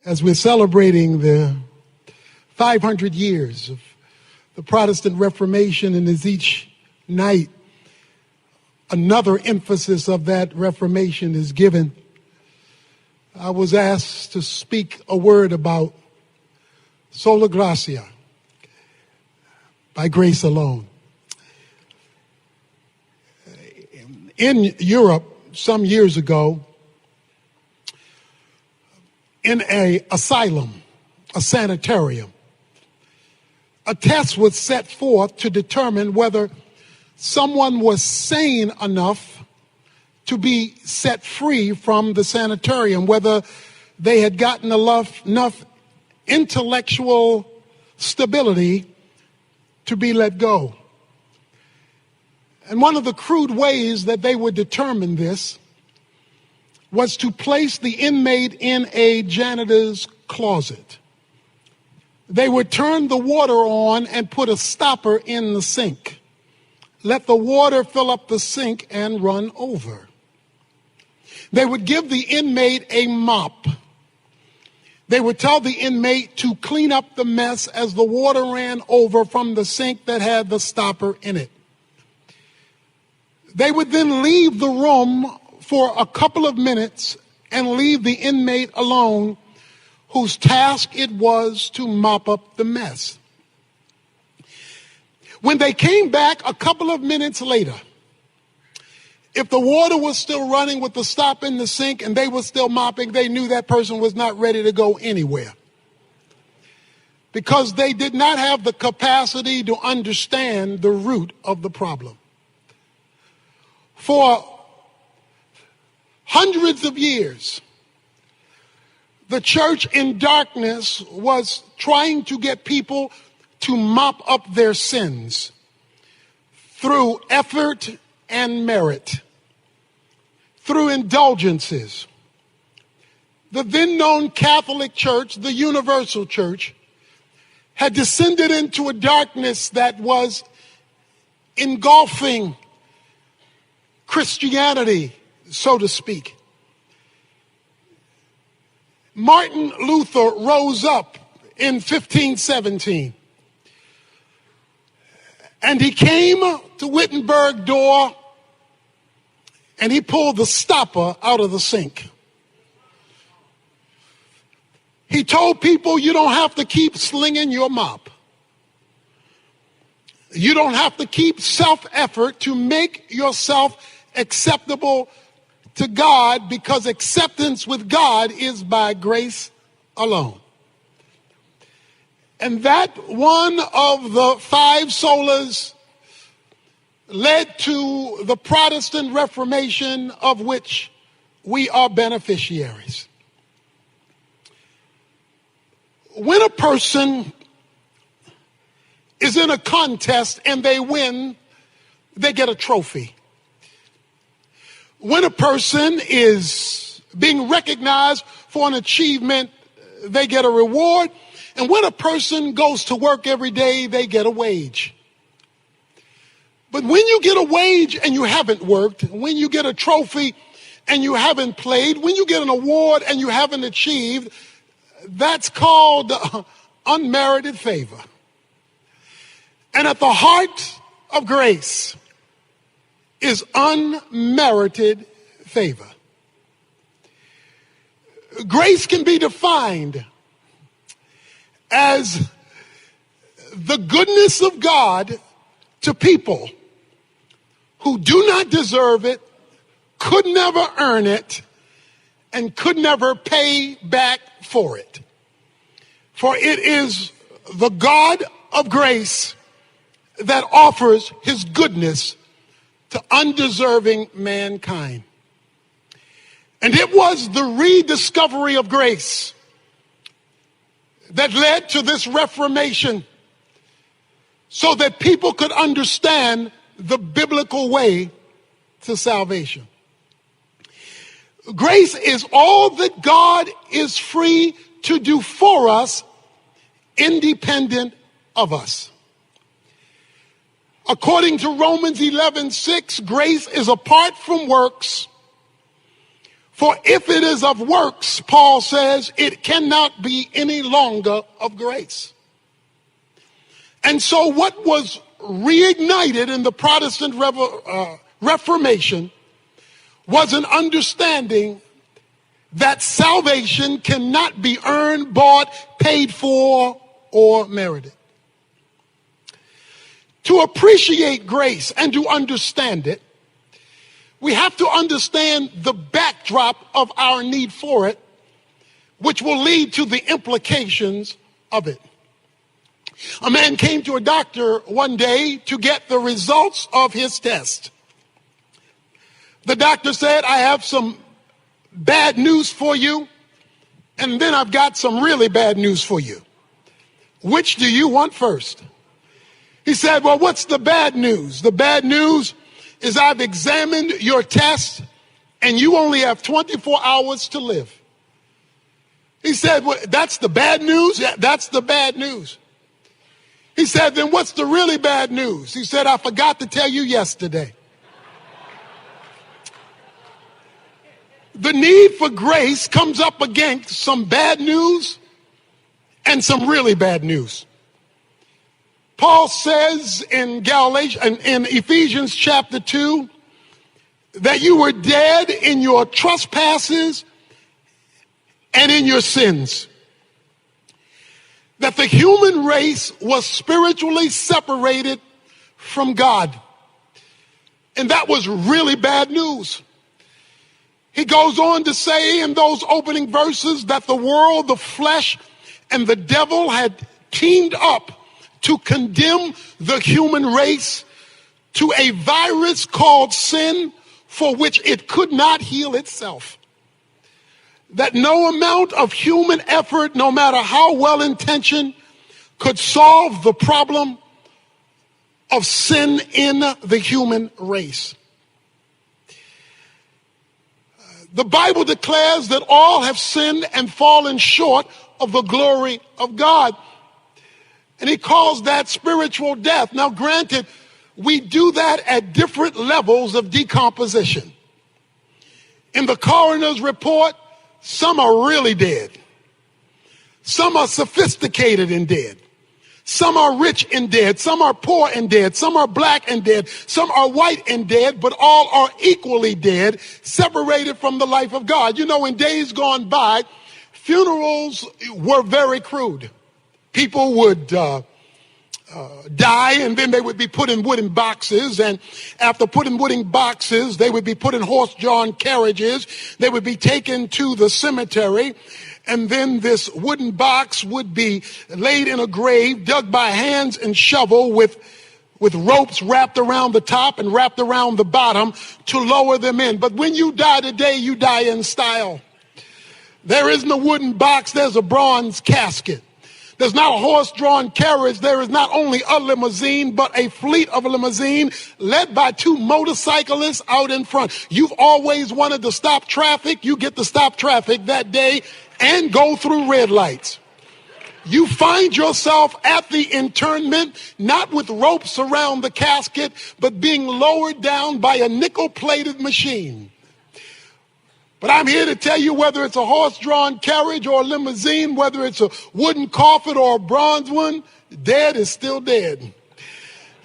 as we're celebrating the 500 years of the Protestant Reformation, and as each night another emphasis of that Reformation is given, I was asked to speak a word about sola gratia, by grace alone. In Europe, some years ago, in an asylum, a sanitarium, a test was set forth to determine whether someone was sane enough to be set free from the sanitarium, whether they had gotten enough intellectual stability to be let go. And one of the crude ways that they would determine this was to place the inmate in a janitor's closet. They would turn the water on and put a stopper in the sink. Let the water fill up the sink and run over. They would give the inmate a mop. They would tell the inmate to clean up the mess as the water ran over from the sink that had the stopper in it. They would then leave the room for a couple of minutes and leave the inmate alone, whose task it was to mop up the mess. When they came back a couple of minutes later, if the water was still running with the stop in the sink and they were still mopping, they knew that person was not ready to go anywhere, because they did not have the capacity to understand the root of the problem. For hundreds of years, the church in darkness was trying to get people to mop up their sins through effort and merit, through indulgences. The then known Catholic Church, the Universal Church, had descended into a darkness that was engulfing Christianity, so to speak. Martin Luther rose up in 1517, and he came to Wittenberg door and he pulled the stopper out of the sink. He told people, you don't have to keep slinging your mop. You don't have to keep self-effort to make yourself acceptable to God, because acceptance with God is by grace alone. And that one of the five solas led to the Protestant Reformation, of which we are beneficiaries. When a person is in a contest and they win, they get a trophy. When a person is being recognized for an achievement, they get a reward. And when a person goes to work every day, they get a wage. But when you get a wage and you haven't worked, when you get a trophy and you haven't played, when you get an award and you haven't achieved, that's called unmerited favor. And at the heart of grace is unmerited favor. Grace can be defined as the goodness of God to people who do not deserve it, could never earn it, and could never pay back for it. For it is the God of grace that offers his goodness to undeserving mankind. And it was the rediscovery of grace that led to this Reformation, so that people could understand the biblical way to salvation. Grace is all that God is free to do for us, independent of us. According to Romans 11:6, grace is apart from works, For if it is of works, Paul says, it cannot be any longer of grace. And so what was reignited in the Protestant Reformation was an understanding that salvation cannot be earned, bought, paid for, or merited. To appreciate grace and to understand it, we have to understand the backdrop of our need for it, which will lead to the implications of it. A man came to a doctor one day to get the results of his test. The doctor said, I have some bad news for you, and then I've got some really bad news for you. Which do you want first? He said, well, what's the bad news? The bad news is I've examined your test, and you only have 24 hours to live. He said, well, that's the bad news? Yeah, that's the bad news. He said, then what's the really bad news? He said, I forgot to tell you yesterday. The need for grace comes up against some bad news and some really bad news. Paul says in Ephesians chapter 2 that you were dead in your trespasses and in your sins. That the human race was spiritually separated from God. And that was really bad news. He goes on to say in those opening verses that the world, the flesh, and the devil had teamed up to condemn the human race to a virus called sin for which it could not heal itself. That no amount of human effort, no matter how well-intentioned, could solve the problem of sin in the human race. The Bible declares that all have sinned and fallen short of the glory of God. And he calls that spiritual death. Now, granted, we do that at different levels of decomposition. In the coroner's report, some are really dead. Some are sophisticated and dead. Some are rich and dead. Some are poor and dead. Some are black and dead. Some are white and dead, but all are equally dead, separated from the life of God. You know, in days gone by, funerals were very crude. People would die, and then they would be put in wooden boxes. And after put in wooden boxes, they would be put in horse-drawn carriages. They would be taken to the cemetery. And then this wooden box would be laid in a grave, dug by hands and shovel with ropes wrapped around the top and wrapped around the bottom to lower them in. But when you die today, you die in style. There isn't a wooden box, there's a bronze casket. There's not a horse-drawn carriage. There is not only a limousine, but a fleet of a limousine led by two motorcyclists out in front. You've always wanted to stop traffic. You get to stop traffic that day and go through red lights. You find yourself at the internment, not with ropes around the casket, but being lowered down by a nickel-plated machine. But I'm here to tell you, whether it's a horse-drawn carriage or a limousine, whether it's a wooden coffin or a bronze one, dead is still dead.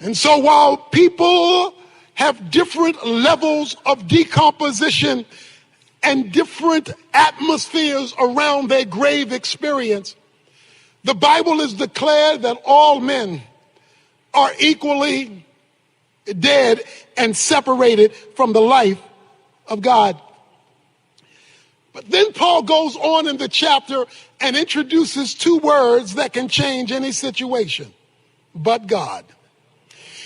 And so while people have different levels of decomposition and different atmospheres around their grave experience, the Bible has declared that all men are equally dead and separated from the life of God. But then Paul goes on in the chapter and introduces two words that can change any situation. But God.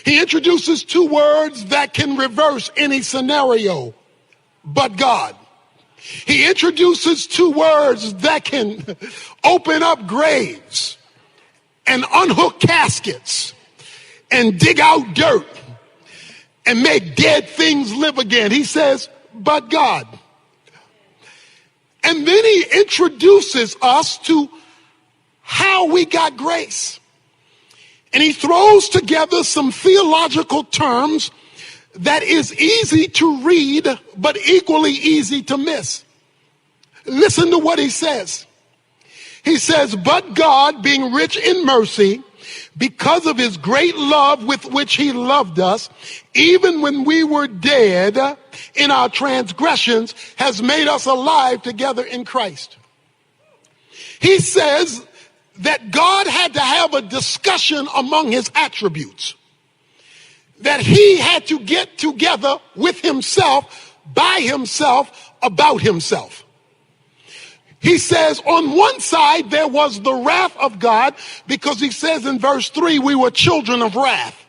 He introduces two words that can reverse any scenario. But God. He introduces two words that can open up graves and unhook caskets and dig out dirt and make dead things live again. He says, but God. And then he introduces us to how we got grace. And he throws together some theological terms that is easy to read, but equally easy to miss. Listen to what he says. He says, but God, being rich in mercy, because of his great love with which he loved us, even when we were dead in our transgressions, has made us alive together in Christ. He says that God had to have a discussion among his attributes, that he had to get together with himself, by himself, about himself. He says on one side there was the wrath of God, because he says in verse 3, we were children of wrath.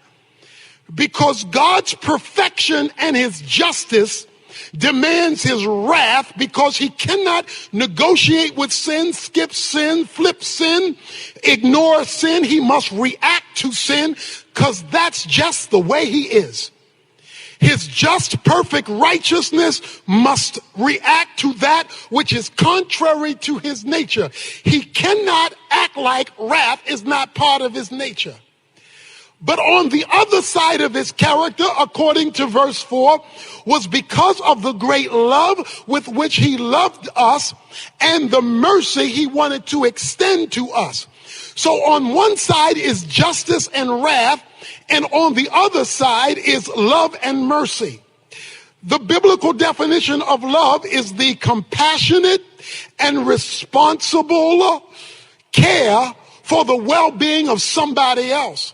Because God's perfection and his justice demands his wrath, because he cannot negotiate with sin, skip sin, flip sin, ignore sin. He must react to sin, because that's just the way he is. His just, perfect righteousness must react to that which is contrary to his nature. He cannot act like wrath is not part of his nature. But on the other side of his character, according to verse 4, was because of the great love with which he loved us and the mercy he wanted to extend to us. So on one side is justice and wrath, and on the other side is love and mercy. The biblical definition of love is the compassionate and responsible care for the well-being of somebody else.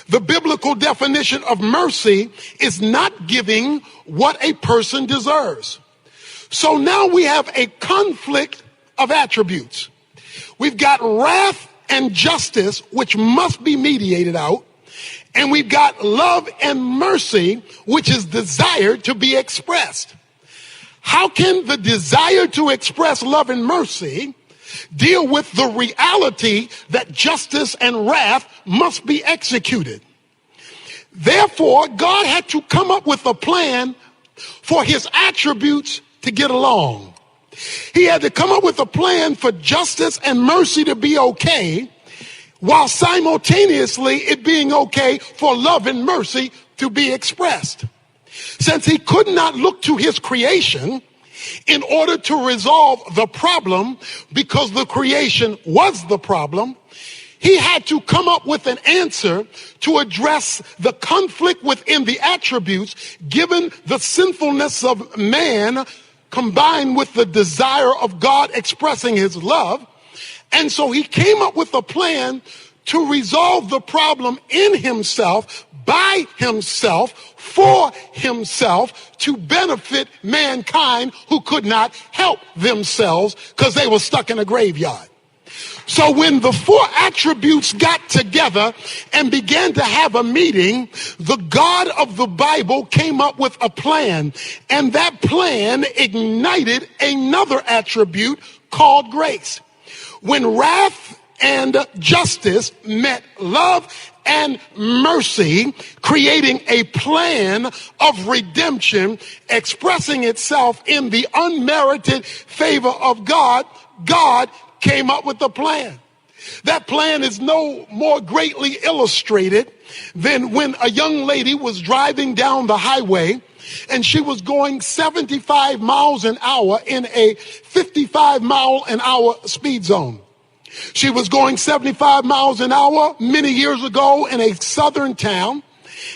The biblical definition of mercy is not giving what a person deserves. So now we have a conflict of attributes. We've got wrath and justice, which must be mediated out. And we've got love and mercy, which is desired to be expressed. How can the desire to express love and mercy deal with the reality that justice and wrath must be executed? Therefore, God had to come up with a plan for his attributes to get along. He had to come up with a plan for justice and mercy to be okay, while simultaneously it being okay for love and mercy to be expressed. Since he could not look to his creation in order to resolve the problem, because the creation was the problem, he had to come up with an answer to address the conflict within the attributes, given the sinfulness of man combined with the desire of God expressing his love. And so he came up with a plan to resolve the problem in himself, by himself, for himself, to benefit mankind who could not help themselves because they were stuck in a graveyard. So when the four attributes got together and began to have a meeting, the God of the Bible came up with a plan, and that plan ignited another attribute called grace. When wrath and justice met love and mercy, creating a plan of redemption, expressing itself in the unmerited favor of God, God came up with a plan. That plan is no more greatly illustrated than when a young lady was driving down the highway and she was going 75 miles an hour in a 55 mile an hour speed zone. She was going 75 miles an hour many years ago in a southern town,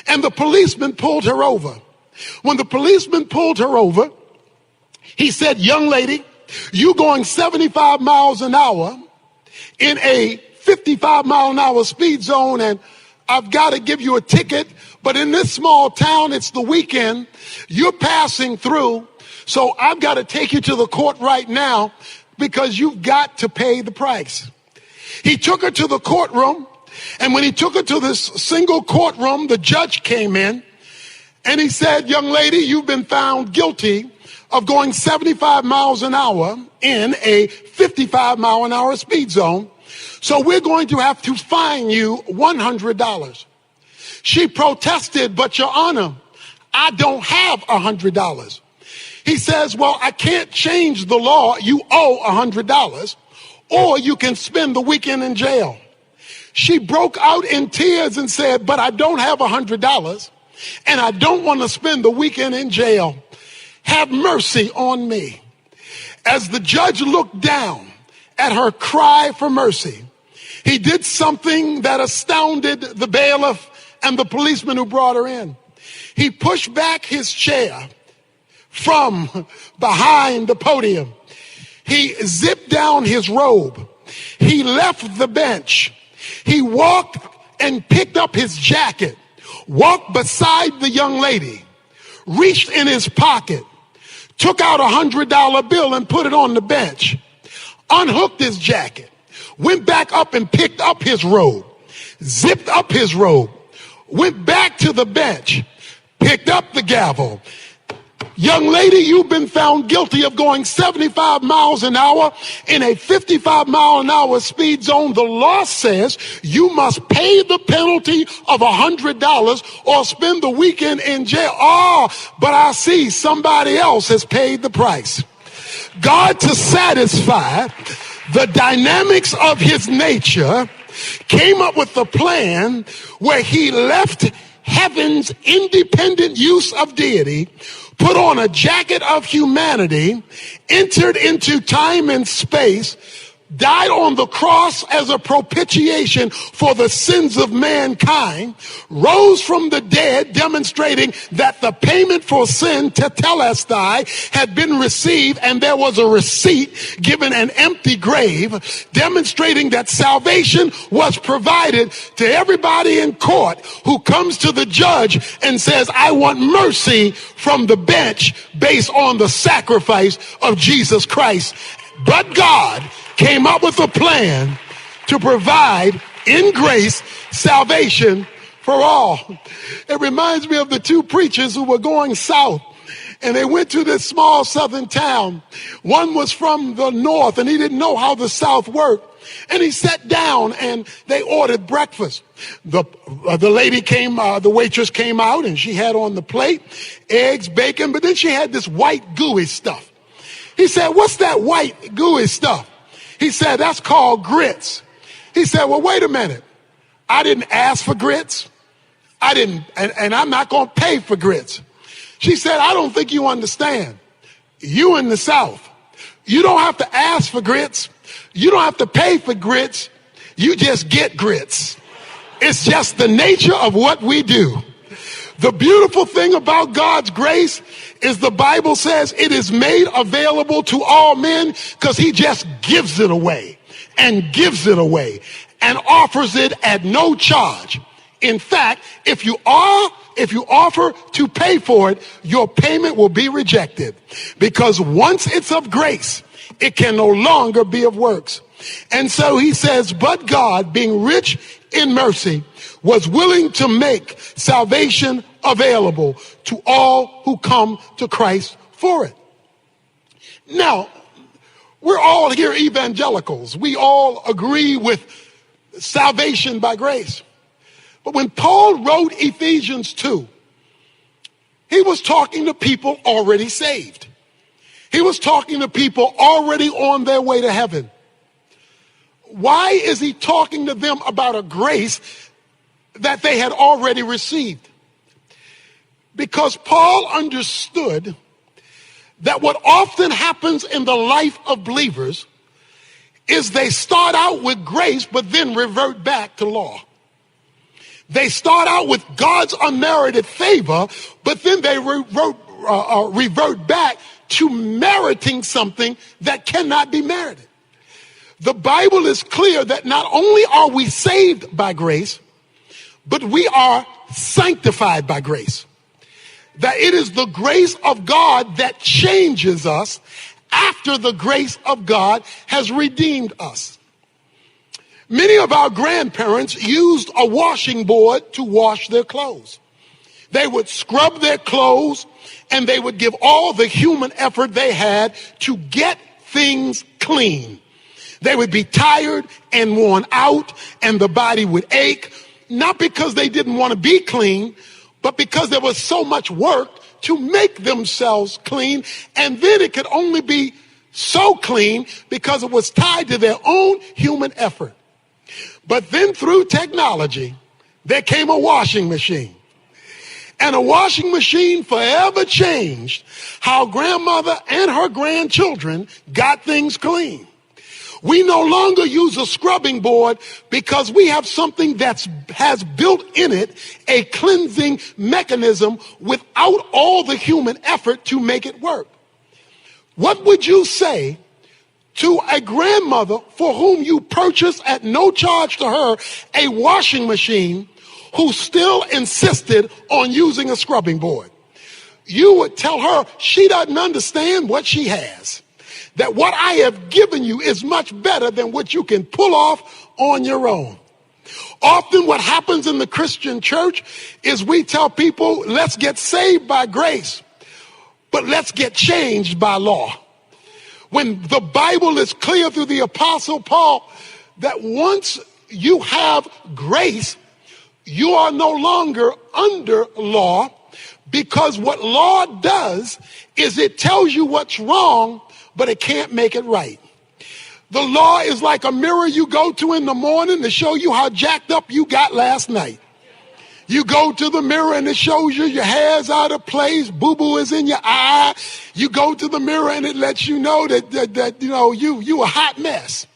and the policeman pulled her over. When the policeman pulled her over, he said, "Young lady, you going 75 miles an hour in a 55 mile an hour speed zone, and I've got to give you a ticket, but in this small town, it's the weekend, you're passing through, so I've got to take you to the court right now because you've got to pay the price." He took her to the courtroom, and when he took her to this single courtroom, the judge came in and he said, "Young lady, you've been found guilty of going 75 miles an hour in a 55 mile an hour speed zone. So we're going to have to fine you $100. She protested, "But Your Honor, I don't have $100. He says, "Well, I can't change the law. You owe $100, or you can spend the weekend in jail." She broke out in tears and said, "But I don't have $100, and I don't want to spend the weekend in jail. Have mercy on me." As the judge looked down at her cry for mercy, he did something that astounded the bailiff and the policeman who brought her in. He pushed back his chair from behind the podium. He zipped down his robe. He left the bench. He walked and picked up his jacket, walked beside the young lady, reached in his pocket, took out $100 bill and put it on the bench, unhooked his jacket, went back up and picked up his robe, zipped up his robe, went back to the bench, picked up the gavel. Young lady, you've been found guilty of going 75 miles an hour in a 55 mile an hour speed zone. The law says you must pay the penalty of $100 or spend the weekend in jail. Oh, but I see somebody else has paid the price. God, to satisfy the dynamics of his nature, came up with a plan where he left heaven's independent use of deity, put on a jacket of humanity, entered into time and space, died on the cross as a propitiation for the sins of mankind, rose from the dead, demonstrating that the payment for sin, tetelestai, had been received, and there was a receipt given an empty grave, demonstrating that salvation was provided to everybody in court who comes to the judge and says, I want mercy from the bench based on the sacrifice of Jesus Christ. But God came up with a plan to provide in grace salvation for all. It reminds me of the two preachers who were going south, and they went to this small southern town. One was from the north, and he didn't know how the south worked. And he sat down and they ordered breakfast. The lady came, the waitress came out, and she had on the plate eggs, bacon, but then she had this white gooey stuff. He said, what's that white gooey stuff? He said, that's called grits. He said, well, wait a minute. I didn't ask for grits. And I'm not going to pay for grits. She said, I don't think you understand. You in the South, you don't have to ask for grits. You don't have to pay for grits. You just get grits. It's just the nature of what we do. The beautiful thing about God's grace is the Bible says it is made available to all men because he just gives it away and gives it away and offers it at no charge. In fact, if you offer to pay for it, your payment will be rejected, because once it's of grace, it can no longer be of works. And so he says, but God, being rich in mercy, was willing to make salvation available to all who come to Christ for it. Now, we're all here evangelicals. We all agree with salvation by grace. But when Paul wrote Ephesians 2, he was talking to people already saved. He was talking to people already on their way to heaven. Why is he talking to them about a grace that they had already received? Because Paul understood that what often happens in the life of believers is they start out with grace, but then revert back to law. They start out with God's unmerited favor, but then they revert back to meriting something that cannot be merited. The Bible is clear that not only are we saved by grace, but we are sanctified by grace. That it is the grace of God that changes us after the grace of God has redeemed us. Many of our grandparents used a washing board to wash their clothes. They would scrub their clothes, and they would give all the human effort they had to get things clean. They would be tired and worn out, and the body would ache, not because they didn't want to be clean, but because there was so much work to make themselves clean. And then it could only be so clean because it was tied to their own human effort. But then through technology, there came a washing machine. And a washing machine forever changed how grandmother and her grandchildren got things clean. We no longer use a scrubbing board because we have something that has built in it a cleansing mechanism without all the human effort to make it work. What would you say to a grandmother for whom you purchased at no charge to her a washing machine who still insisted on using a scrubbing board? You would tell her she doesn't understand what she has. That what I have given you is much better than what you can pull off on your own. Often what happens in the Christian church is we tell people, let's get saved by grace, but let's get changed by law. When the Bible is clear through the Apostle Paul that once you have grace, you are no longer under law, because what law does is it tells you what's wrong, but it can't make it right. The law is like a mirror you go to in the morning to show you how jacked up you got last night. You go to the mirror and it shows you your hair's out of place, boo-boo is in your eye. You go to the mirror and it lets you know that you a hot mess.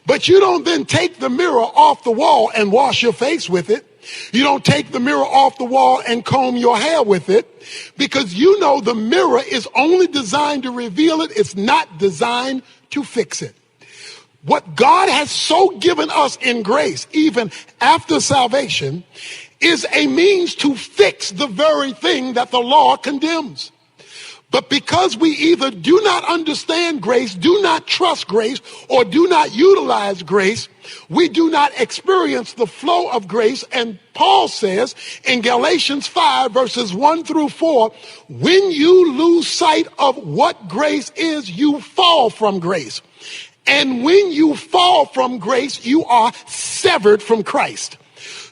But you don't then take the mirror off the wall and wash your face with it. You don't take the mirror off the wall and comb your hair with it, because you know the mirror is only designed to reveal it. It's not designed to fix it. What God has so given us in grace, even after salvation, is a means to fix the very thing that the law condemns. But because we either do not understand grace, do not trust grace, or do not utilize grace, we do not experience the flow of grace. And Paul says in Galatians 5 verses 1 through 4, when you lose sight of what grace is, you fall from grace. And when you fall from grace, you are severed from Christ.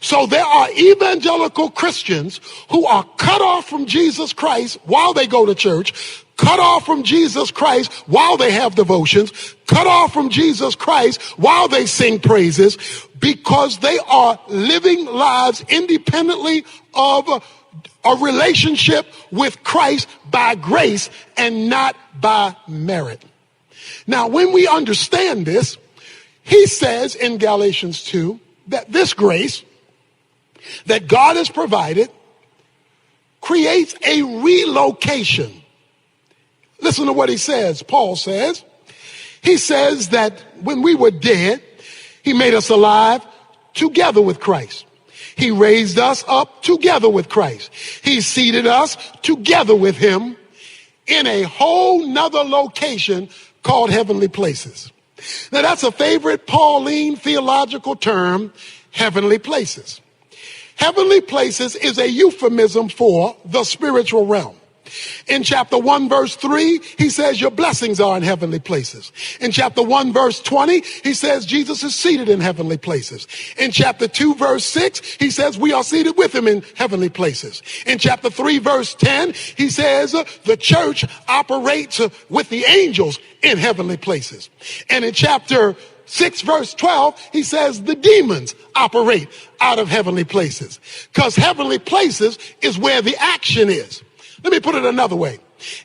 So there are evangelical Christians who are cut off from Jesus Christ while they go to church, cut off from Jesus Christ while they have devotions, cut off from Jesus Christ while they sing praises, because they are living lives independently of a relationship with Christ by grace and not by merit. Now, when we understand this, he says in Galatians 2 that this grace that God has provided creates a relocation. Listen to what he says. Paul says, he says that when we were dead, he made us alive together with Christ. He raised us up together with Christ. He seated us together with him in a whole nother location called heavenly places. Now that's a favorite Pauline theological term, heavenly places. Heavenly places is a euphemism for the spiritual realm. In chapter 1, verse 3, he says your blessings are in heavenly places. In chapter 1, verse 20, he says Jesus is seated in heavenly places. In chapter 2, verse 6, he says we are seated with him in heavenly places. In chapter 3, verse 10, he says the church operates with the angels in heavenly places. And in chapter 6 verse 12, he says the demons operate out of heavenly places, because heavenly places is where the action is. Let me put it another way.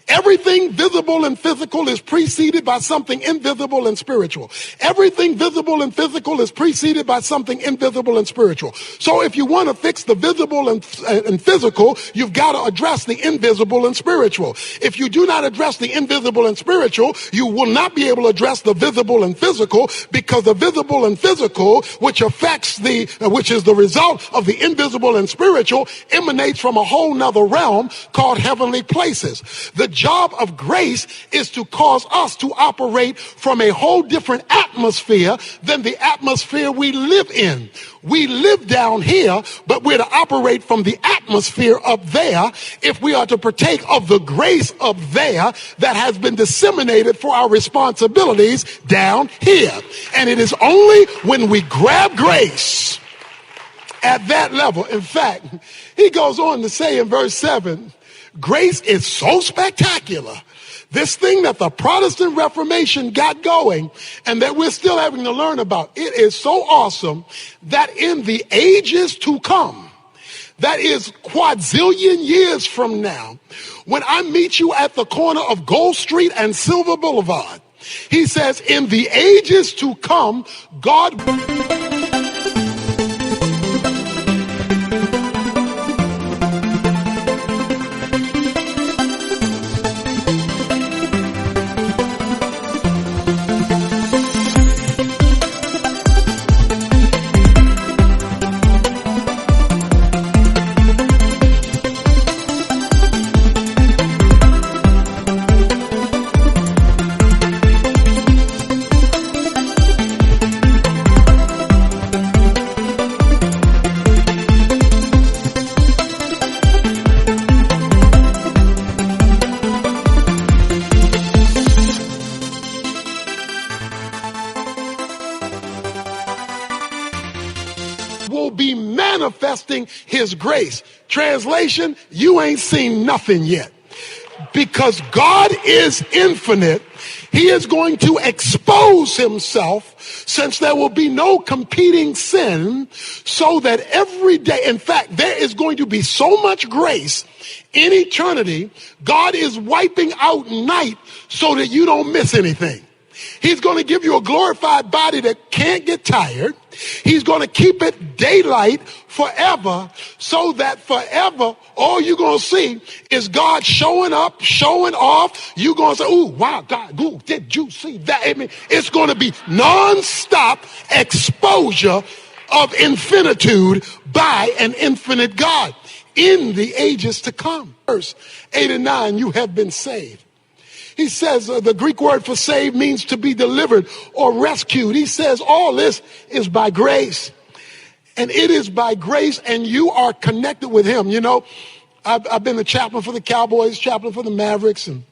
Everything visible and physical is preceded by something invisible and spiritual. Everything visible and physical is preceded by something invisible and spiritual. So if you want to fix the visible and physical, you've got to address the invisible and spiritual. If you do not address the invisible and spiritual, you will not be able to address the visible and physical, because the visible and physical, which is the result of the invisible and spiritual, emanates from a whole nother realm called heavenly places. The job of grace is to cause us to operate from a whole different atmosphere than the atmosphere we live in. We live down here, but we're to operate from the atmosphere up there if we are to partake of the grace up there that has been disseminated for our responsibilities down here. And it is only when we grab grace at that level. In fact, he goes on to say in verse 7, grace is so spectacular, this thing that the Protestant Reformation got going and that we're still having to learn about, it is so awesome that in the ages to come, that is quadrillion years from now, when I meet you at the corner of Gold Street and Silver Boulevard, he says, in the ages to come, God will be manifesting his grace. Translation, you ain't seen nothing yet. Because God is infinite, he is going to expose himself, since there will be no competing sin, so that every day, in fact, there is going to be so much grace in eternity, God is wiping out night so that you don't miss anything. He's going to give you a glorified body that can't get tired. He's going to keep it daylight forever, so that forever all you're going to see is God showing up, showing off. You're going to say, ooh, wow, God, ooh, did you see that? I mean, it's going to be nonstop exposure of infinitude by an infinite God in the ages to come. Verse 8 and 9, you have been saved. He says the Greek word for saved means to be delivered or rescued. He says all this is by grace. And it is by grace, and you are connected with him. You know, I've been the chaplain for the Cowboys, chaplain for the Mavericks. And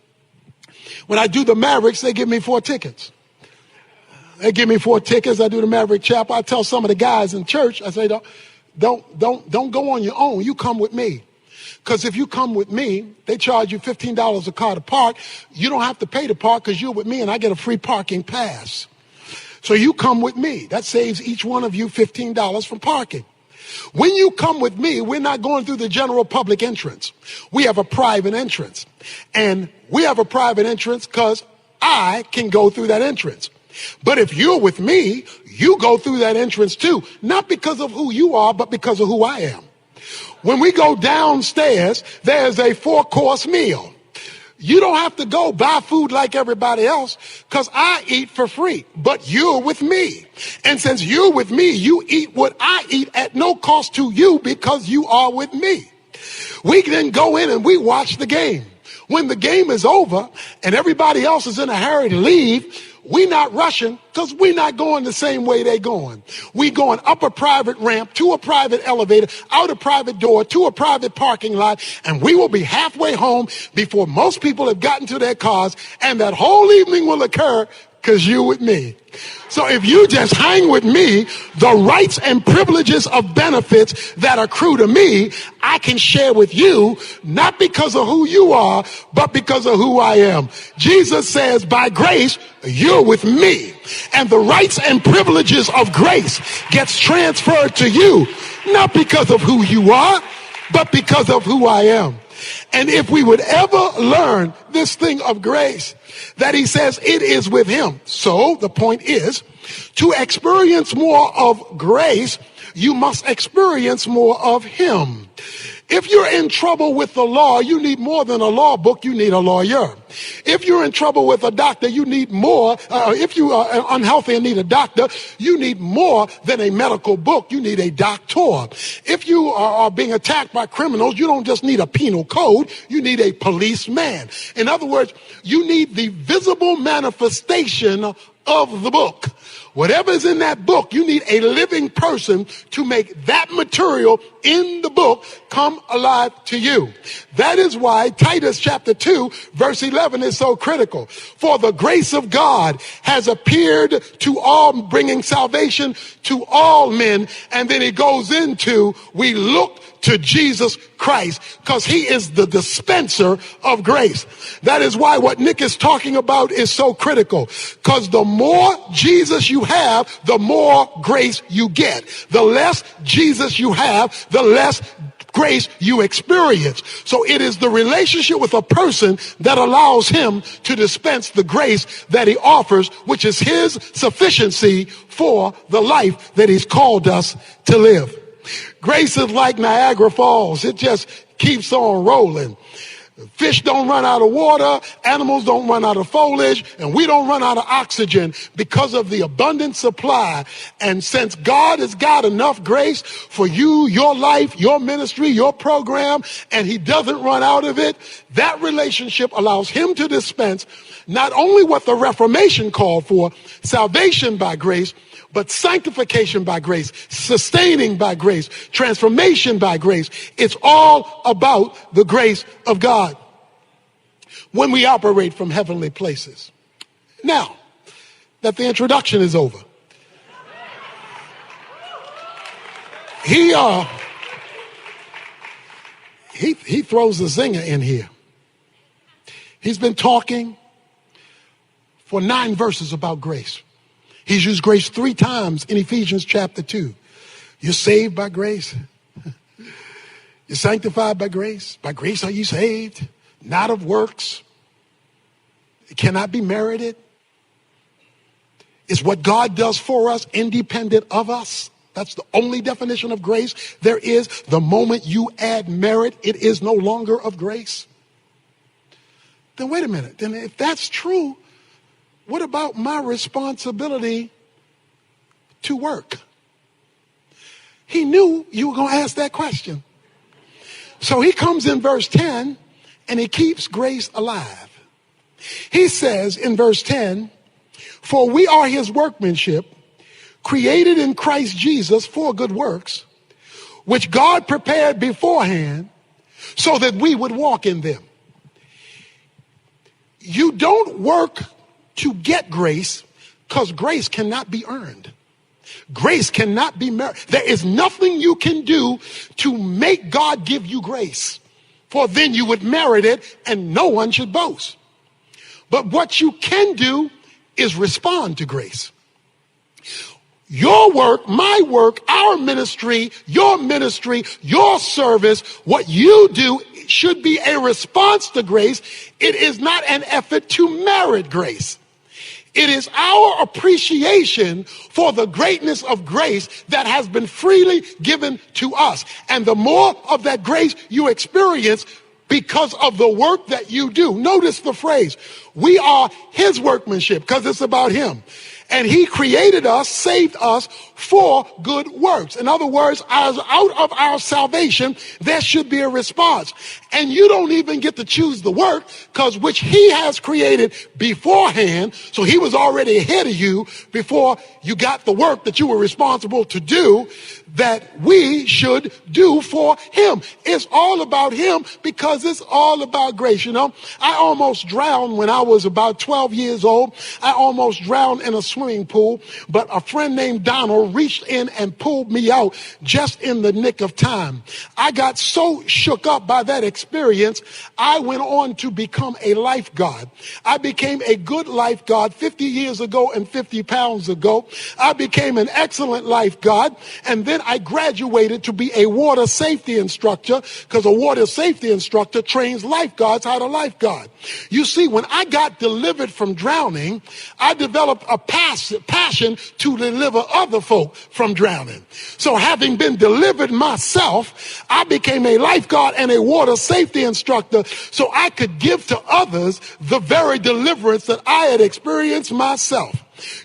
when I do the Mavericks, they give me 4 tickets. They give me 4 tickets. I do the Maverick chapel. I tell some of the guys in church, I say, don't go on your own. You come with me. Because if you come with me, they charge you $15 a car to park. You don't have to pay to park because you're with me and I get a free parking pass. So you come with me. That saves each one of you $15 from parking. When you come with me, we're not going through the general public entrance. We have a private entrance. And we have a private entrance because I can go through that entrance. But if you're with me, you go through that entrance too. Not because of who you are, but because of who I am. When we go downstairs, there's a 4-course meal. You don't have to go buy food like everybody else because I eat for free, but you're with me. And since you're with me, you eat what I eat at no cost to you because you are with me. We then go in and we watch the game. When the game is over and everybody else is in a hurry to leave, we're not rushing because we're not going the same way they're going. We going up a private ramp, to a private elevator, out a private door, to a private parking lot, and we will be halfway home before most people have gotten to their cars, and that whole evening will occur because you're with me. So if you just hang with me, the rights and privileges of benefits that accrue to me, I can share with you, not because of who you are, but because of who I am. Jesus says, by grace, you're with me. And the rights and privileges of grace gets transferred to you, not because of who you are, but because of who I am. And if we would ever learn this thing of grace, that he says it is with him. So the point is, to experience more of grace, you must experience more of him. If you're in trouble with the law, you need more than a law book, you need a lawyer. If you're in trouble with a doctor, you need more. If you are unhealthy and need a doctor, you need more than a medical book, you need a doctor. If you are being attacked by criminals, you don't just need a penal code, you need a policeman. In other words, you need the visible manifestation of the book. Whatever's in that book, you need a living person to make that material in the book come alive to you. That is why Titus chapter 2 verse 11 is so critical. For the grace of God has appeared to all, bringing salvation to all men. And then he goes into, we look to Jesus Christ because he is the dispenser of grace. That is why what Nick is talking about is so critical, because the more Jesus you have, the more grace you get. The less Jesus you have, the less grace you experience. So it is the relationship with a person that allows him to dispense the grace that he offers, which is his sufficiency for the life that he's called us to live. Grace is like Niagara Falls. It just keeps on rolling. Fish don't run out of water, animals don't run out of foliage, and we don't run out of oxygen because of the abundant supply. And since God has got enough grace for you, your life, your ministry, your program, and he doesn't run out of it, that relationship allows him to dispense not only what the Reformation called for, salvation by grace, but sanctification by grace, sustaining by grace, transformation by grace. It's all about the grace of God when we operate from heavenly places. Now that the introduction is over, he throws a zinger in here. He's been talking for 9 verses about grace. He's used grace 3 times in Ephesians chapter 2. You're saved by grace. You're sanctified by grace. By grace are you saved, not of works. It cannot be merited. It's what God does for us, independent of us. That's the only definition of grace there is. The moment you add merit, it is no longer of grace. Then wait a minute. Then if that's true, what about my responsibility to work? He knew you were going to ask that question. So he comes in verse 10 and he keeps grace alive. He says in verse 10, for we are his workmanship, created in Christ Jesus for good works, which God prepared beforehand so that we would walk in them. You don't work to get grace, because grace cannot be earned. Grace cannot be merited. There is nothing you can do to make God give you grace, for then you would merit it and no one should boast. But what you can do is respond to grace. Your work, my work, our ministry, your service, what you do should be a response to grace. It is not an effort to merit grace. It is our appreciation for the greatness of grace that has been freely given to us. And the more of that grace you experience because of the work that you do. Notice the phrase, we are his workmanship, because it's about him. And he created us, saved us for good works. In other words, as out of our salvation, there should be a response. And you don't even get to choose the work, because which he has created beforehand. So he was already ahead of you before you got the work that you were responsible to do, that we should do for him. It's all about him, because it's all about grace. You know, I almost drowned when I was about 12 years old. I almost drowned in a swimming pool, but a friend named Donald reached in and pulled me out just in the nick of time. I got so shook up by that experience, I went on to become a lifeguard. I became a good lifeguard 50 years ago and 50 pounds ago. I became an excellent lifeguard, and then I graduated to be a water safety instructor, because a water safety instructor trains lifeguards how to lifeguard. You see, when I got delivered from drowning, I developed a passion to deliver other folk from drowning. So having been delivered myself, I became a lifeguard and a water safety instructor so I could give to others the very deliverance that I had experienced myself.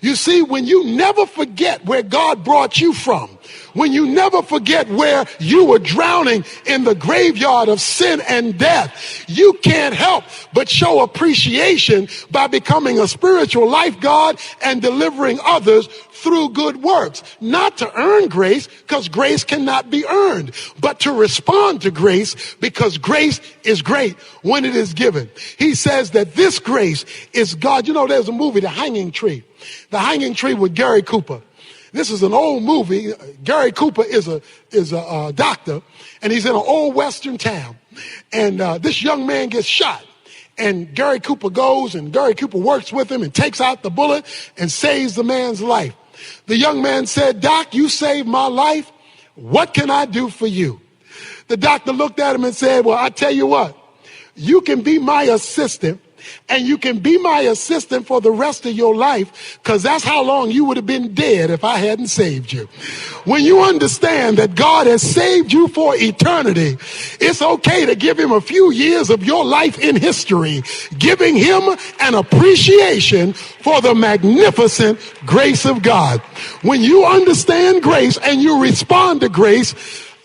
You see, when you never forget where God brought you from, when you never forget where you were drowning in the graveyard of sin and death, you can't help but show appreciation by becoming a spiritual lifeguard and delivering others through good works. Not to earn grace, because grace cannot be earned, but to respond to grace, because grace is great when it is given. He says that this grace is God. You know, there's a movie, The Hanging Tree. The Hanging Tree with Gary Cooper. This is an old movie. Gary Cooper is a doctor, and he's in an old western town. And this young man gets shot. And Gary Cooper goes, and Gary Cooper works with him and takes out the bullet and saves the man's life. The young man said, "Doc, you saved my life. What can I do for you?" The doctor looked at him and said, well, I tell you what, you can be my assistant, and you can be my assistant for the rest of your life, because that's how long you would have been dead if I hadn't saved you. When you understand that God has saved you for eternity, it's okay to give him a few years of your life in history, giving him an appreciation for the magnificent grace of God. When you understand grace and you respond to grace,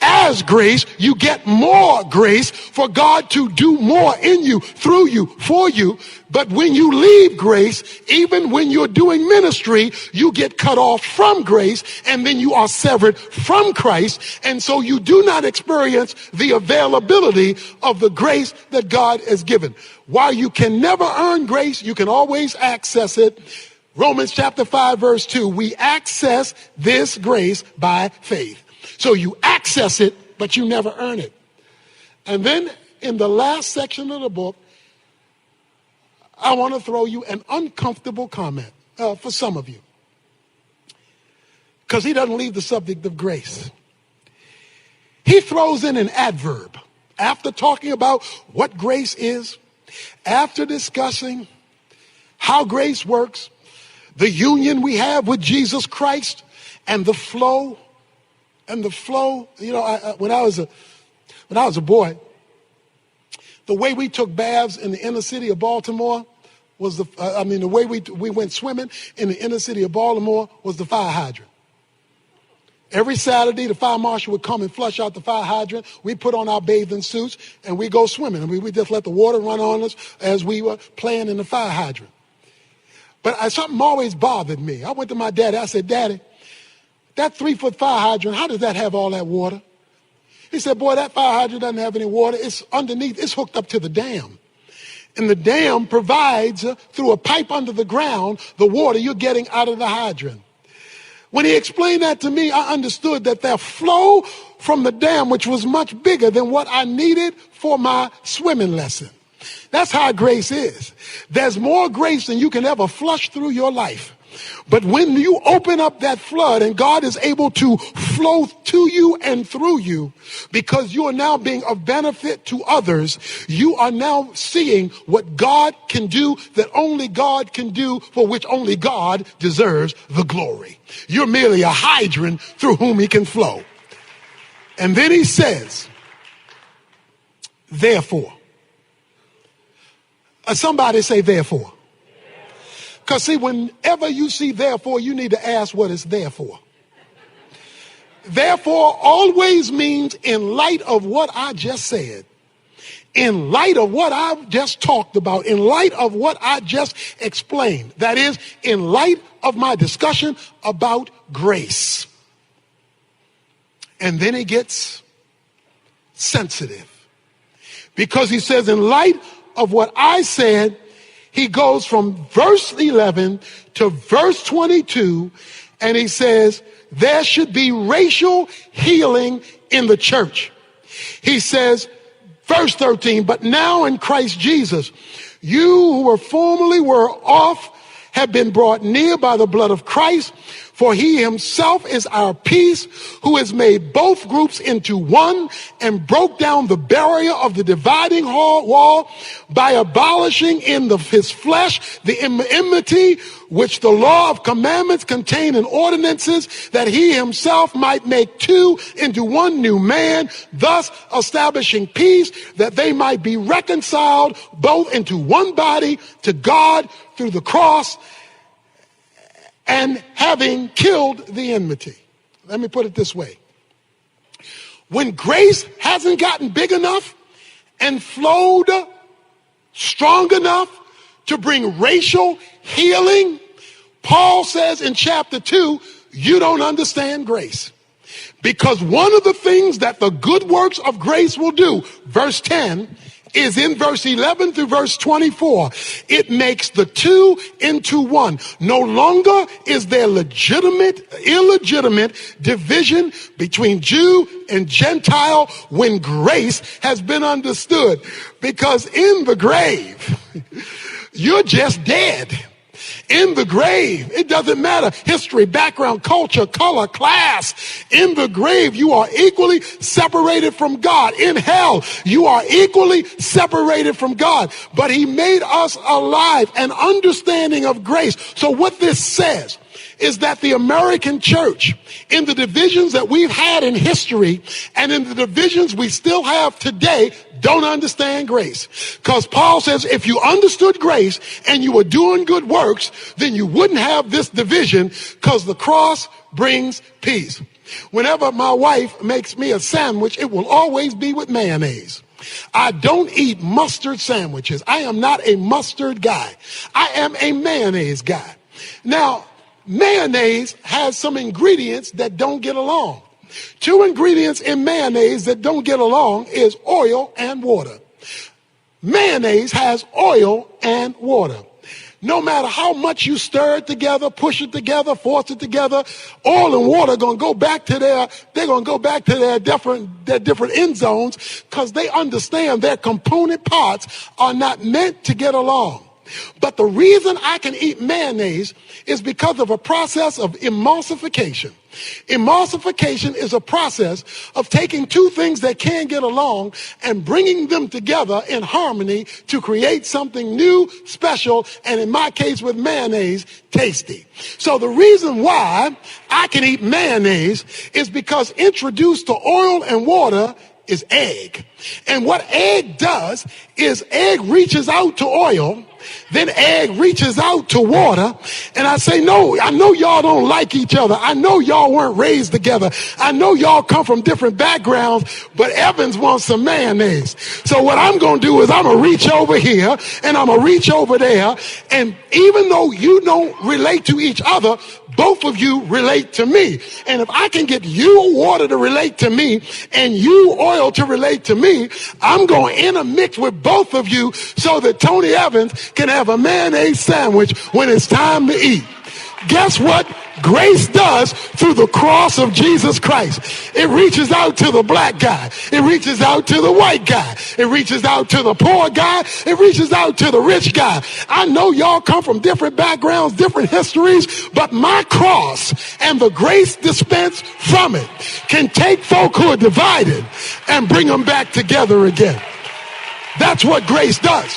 as grace, you get more grace for God to do more in you, through you, for you. But when you leave grace, even when you're doing ministry, you get cut off from grace, and then you are severed from Christ. And so you do not experience the availability of the grace that God has given. While you can never earn grace, you can always access it. Romans chapter 5, verse 2, we access this grace by faith. So you access it, but you never earn it. And then in the last section of the book, I want to throw you an uncomfortable comment for some of you, because he doesn't leave the subject of grace. He throws in an adverb after talking about what grace is, after discussing how grace works, the union we have with Jesus Christ, and the flow. You know, when I was a boy, the way we took baths in the inner city of Baltimore was the way we went swimming in the inner city of Baltimore was the fire hydrant. Every Saturday, the fire marshal would come and flush out the fire hydrant. We put on our bathing suits and we go swimming. And we just let the water run on us as we were playing in the fire hydrant. But something always bothered me. I went to my daddy. I said, Daddy, that 3-foot fire hydrant, how does that have all that water? He said, boy, that fire hydrant doesn't have any water. It's underneath. It's hooked up to the dam. And the dam provides, through a pipe under the ground, the water you're getting out of the hydrant. When he explained that to me, I understood that their flow from the dam, which was much bigger than what I needed for my swimming lesson. That's how grace is. There's more grace than you can ever flush through your life. But when you open up that flood and God is able to flow to you and through you, because you are now being of benefit to others, you are now seeing what God can do that only God can do, for which only God deserves the glory. You're merely a hydrant through whom he can flow. And then he says, therefore. Somebody say therefore. Because see, whenever you see therefore, you need to ask what it's there for. Therefore always means in light of what I just said, in light of what I've just talked about, in light of what I just explained. That is, in light of my discussion about grace. And then he gets sensitive. Because he says, in light of what I said, he goes from verse 11 to verse 22, and he says, there should be racial healing in the church. He says, verse 13, but now in Christ Jesus, you who were formerly off have been brought near by the blood of Christ. For he himself is our peace, who has made both groups into one and broke down the barrier of the dividing wall by abolishing in his flesh the enmity which the law of commandments contained in ordinances, that he himself might make two into one new man, thus establishing peace, that they might be reconciled both into one body to God through the cross, and having killed the enmity. Let me put it this way. When grace hasn't gotten big enough and flowed strong enough to bring racial healing, Paul says in chapter 2, you don't understand grace. Because one of the things that the good works of grace will do, verse 10, is in verse 11 through verse 24. It makes the two into one. No longer is there illegitimate division between Jew and Gentile when grace has been understood. Because in the grave, you're just dead. In the grave, it doesn't matter. History, background, culture, color, class. In the grave, you are equally separated from God. In hell, you are equally separated from God. But he made us alive, an understanding of grace. So what this says is that the American church, in the divisions that we've had in history and in the divisions we still have today, don't understand grace. Because Paul says if you understood grace and you were doing good works, then you wouldn't have this division, because the cross brings peace. Whenever my wife makes me a sandwich, it will always be with mayonnaise. I don't eat mustard sandwiches. I am not a mustard guy. I am a mayonnaise guy. Now, mayonnaise has some ingredients that don't get along. Two ingredients in mayonnaise that don't get along is oil and water. Mayonnaise has oil and water. No matter how much you stir it together, push it together, force it together, oil and water are going to go back to their different end zones, because they understand their component parts are not meant to get along. But the reason I can eat mayonnaise is because of a process of emulsification. Emulsification is a process of taking two things that can't get along and bringing them together in harmony to create something new, special, and in my case with mayonnaise, tasty. So the reason why I can eat mayonnaise is because introduced to oil and water is egg. And what egg does is egg reaches out to oil, then egg reaches out to water, and I say, no, I know y'all don't like each other. I know y'all weren't raised together. I know y'all come from different backgrounds, but Evans wants some mayonnaise. So what I'm going to do is I'm going to reach over here and I'm going to reach over there, and even though you don't relate to each other, both of you relate to me. And if I can get you water to relate to me and you oil to relate to me, I'm going to intermix with both of you so that Tony Evans can have a mayonnaise sandwich when it's time to eat. Guess what grace does through the cross of Jesus Christ? It reaches out to the black guy. It reaches out to the white guy. It reaches out to the poor guy. It reaches out to the rich guy. I know y'all come from different backgrounds, different histories, but my cross and the grace dispensed from it can take folk who are divided and bring them back together again. That's what grace does.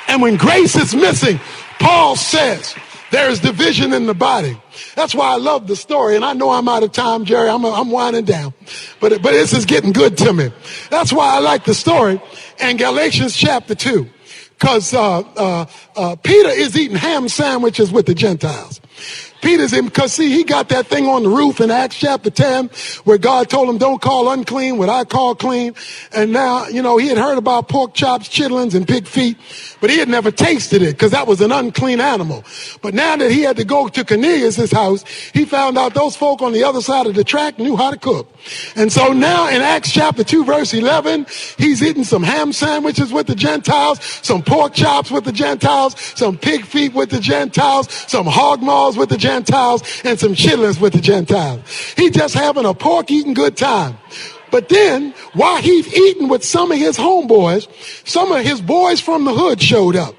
And when grace is missing, Paul says, there is division in the body. That's why I love the story. And I know I'm out of time, Jerry. I'm winding down. But this is getting good to me. That's why I like the story in Galatians chapter 2. Because Peter is eating ham sandwiches with the Gentiles. Peter's in, because see, he got that thing on the roof in Acts chapter 10 where God told him, don't call unclean what I call clean. And now, he had heard about pork chops, chitlins, and pig feet, but he had never tasted it because that was an unclean animal. But now that he had to go to Cornelius' house, he found out those folk on the other side of the track knew how to cook. And so now in Acts chapter 2, verse 11, he's eating some ham sandwiches with the Gentiles, some pork chops with the Gentiles, some pig feet with the Gentiles, some hog maws with the Gentiles, and some chitlins with the Gentiles. He's just having a pork eating good time. But then, while he's eating with some of his homeboys, some of his boys from the hood showed up.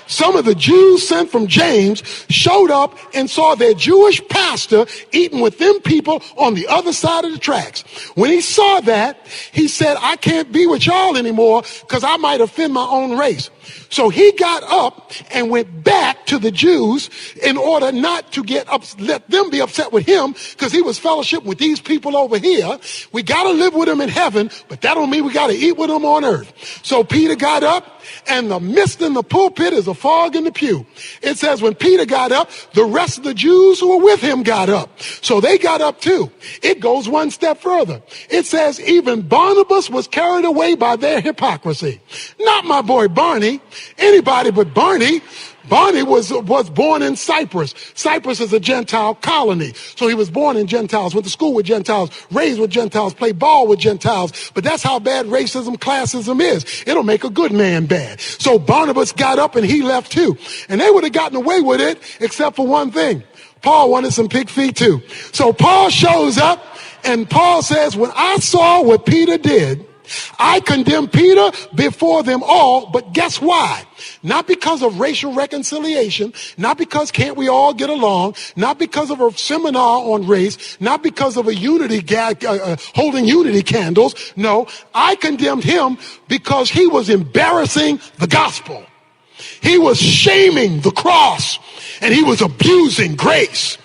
Some of the Jews sent from James showed up and saw their Jewish pastor eating with them people on the other side of the tracks. When he saw that, he said, I can't be with y'all anymore because I might offend my own race. So he got up and went back to the Jews in order not to let them be upset with him, because he was fellowship with these people over here. We got to live with them in heaven, but that don't mean we got to eat with them on earth. So Peter got up, and the mist in the pulpit is a fog in the pew. It says when Peter got up, the rest of the Jews who were with him got up. So they got up too. It goes one step further. It says even Barnabas was carried away by their hypocrisy. Not my boy Barney. Anybody but Barney. Barney was born in Cyprus. Cyprus is a Gentile colony. So he was born in Gentiles, went to school with Gentiles, raised with Gentiles, played ball with Gentiles. But that's how bad racism, classism is. It'll make a good man bad. So Barnabas got up and he left too. And they would have gotten away with it except for one thing. Paul wanted some pig feet too. So Paul shows up and Paul says, when I saw what Peter did, I condemn Peter before them all, but guess why? Not because of racial reconciliation, not because can't we all get along, not because of a seminar on race, not because of a holding unity candles. No, I condemned him because he was embarrassing the gospel. He was shaming the cross, and he was abusing grace.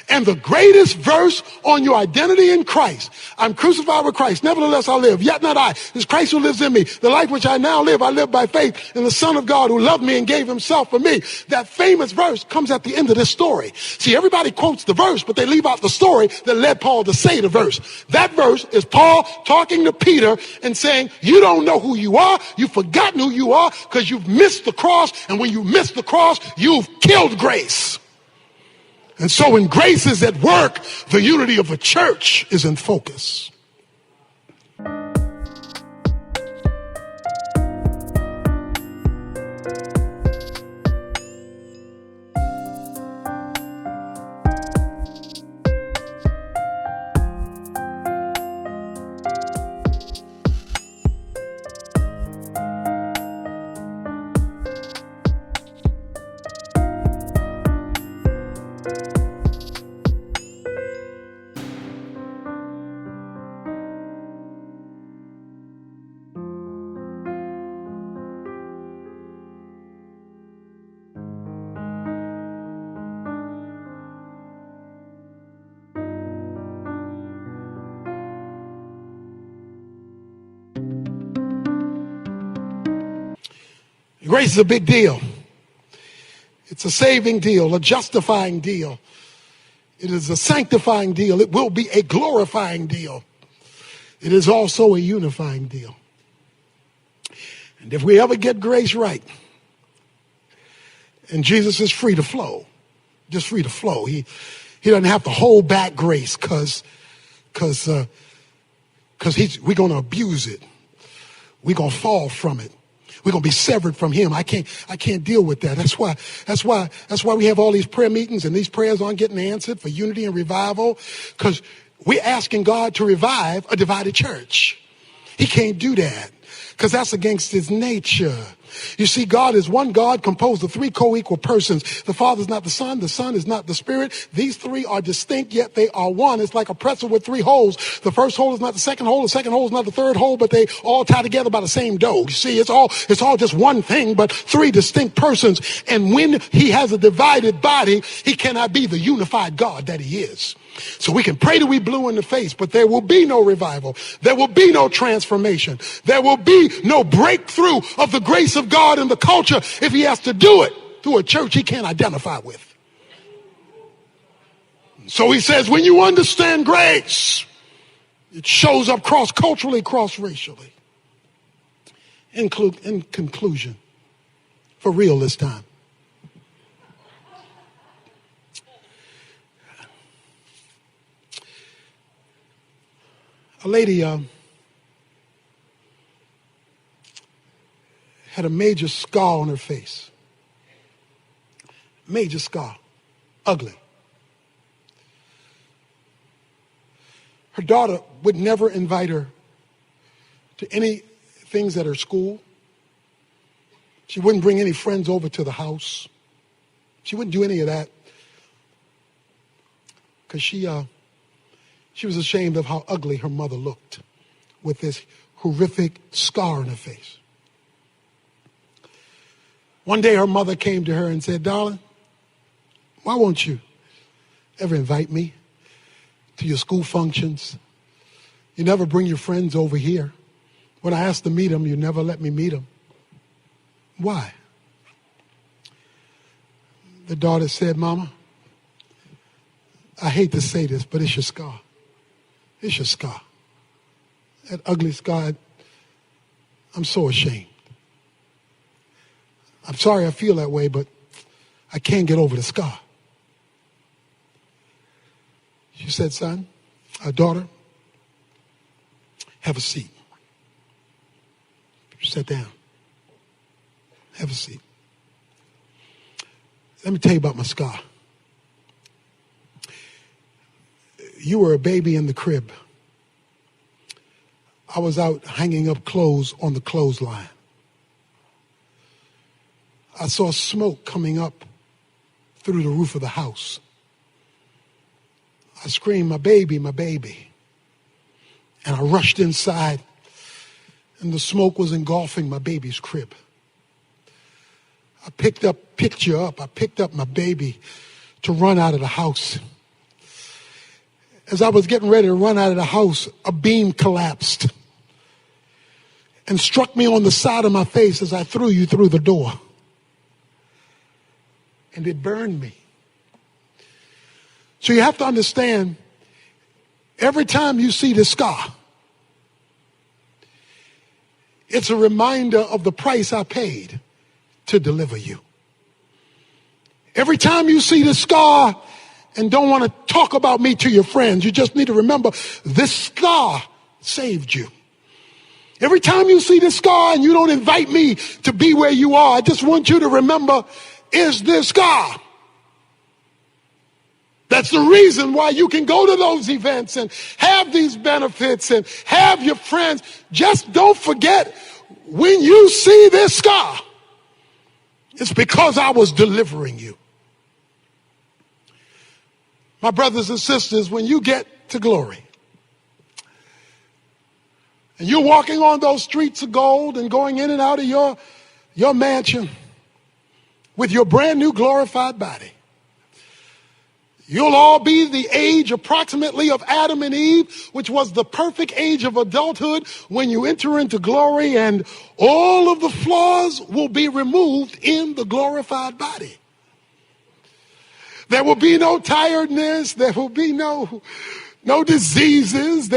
And the greatest verse on your identity in Christ, I'm crucified with Christ, nevertheless I live, yet not I, it's Christ who lives in me. The life which I now live, I live by faith in the Son of God who loved me and gave himself for me. That famous verse comes at the end of this story. See, everybody quotes the verse, but they leave out the story that led Paul to say the verse. That verse is Paul talking to Peter and saying, you don't know who you are, you've forgotten who you are because you've missed the cross, and when you miss the cross, you've killed grace. And so when grace is at work, the unity of a church is in focus. Grace is a big deal. It's a saving deal, a justifying deal. It is a sanctifying deal. It will be a glorifying deal. It is also a unifying deal. And if we ever get grace right, and Jesus is free to flow, just free to flow. He doesn't have to hold back grace because we're going to abuse it. We're going to fall from it. We're going to be severed from him. I can't deal with that. That's why we have all these prayer meetings, and these prayers aren't getting answered for unity and revival, because we're asking God to revive a divided church. He can't do that because that's against his nature. You see, God is one God composed of three co-equal persons. The Father is not the Son is not the Spirit. These three are distinct, yet they are one. It's like a pretzel with three holes. The first hole is not the second hole is not the third hole, but they all tie together by the same dough. You see, it's all just one thing, but three distinct persons. And when he has a divided body, he cannot be the unified God that he is. So we can pray till we blue in the face, but there will be no revival. There will be no transformation. There will be no breakthrough of the grace of God in the culture if he has to do it through a church he can't identify with. So he says, when you understand grace, it shows up cross-culturally, cross-racially. In conclusion, for real this time, a lady had a major scar on her face. Major scar. Ugly. Her daughter would never invite her to any things at her school. She wouldn't bring any friends over to the house. She wouldn't do any of that because she was ashamed of how ugly her mother looked with this horrific scar on her face. One day her mother came to her and said, "Darling, why won't you ever invite me to your school functions? You never bring your friends over here. When I ask to meet them, you never let me meet them. Why?" The daughter said, "Mama, I hate to say this, but it's your scar. It's your scar. That ugly scar. I'm so ashamed. I'm sorry I feel that way, but I can't get over the scar." She said, "Son, daughter, have a seat." Sit down. Have a seat. Let me tell you about my scar. You were a baby in the crib. I was out hanging up clothes on the clothesline. I saw smoke coming up through the roof of the house. I screamed, "My baby, my baby." And I rushed inside, and the smoke was engulfing my baby's crib. I picked up my baby to run out of the house. As I was getting ready to run out of the house, a beam collapsed and struck me on the side of my face as I threw you through the door. And it burned me. So you have to understand, every time you see this scar, it's a reminder of the price I paid to deliver you. Every time you see the scar and don't want to talk about me to your friends, you just need to remember this scar saved you. Every time you see the scar and you don't invite me to be where you are, I just want you to remember, is this scar. That's the reason why you can go to those events and have these benefits and have your friends. Just don't forget, when you see this scar, it's because I was delivering you. My brothers and sisters, when you get to glory and you're walking on those streets of gold and going in and out of your mansion with your brand new glorified body, you'll all be the age approximately of Adam and Eve, which was the perfect age of adulthood when you enter into glory, and all of the flaws will be removed in the glorified body. There will be no tiredness. There will be no diseases.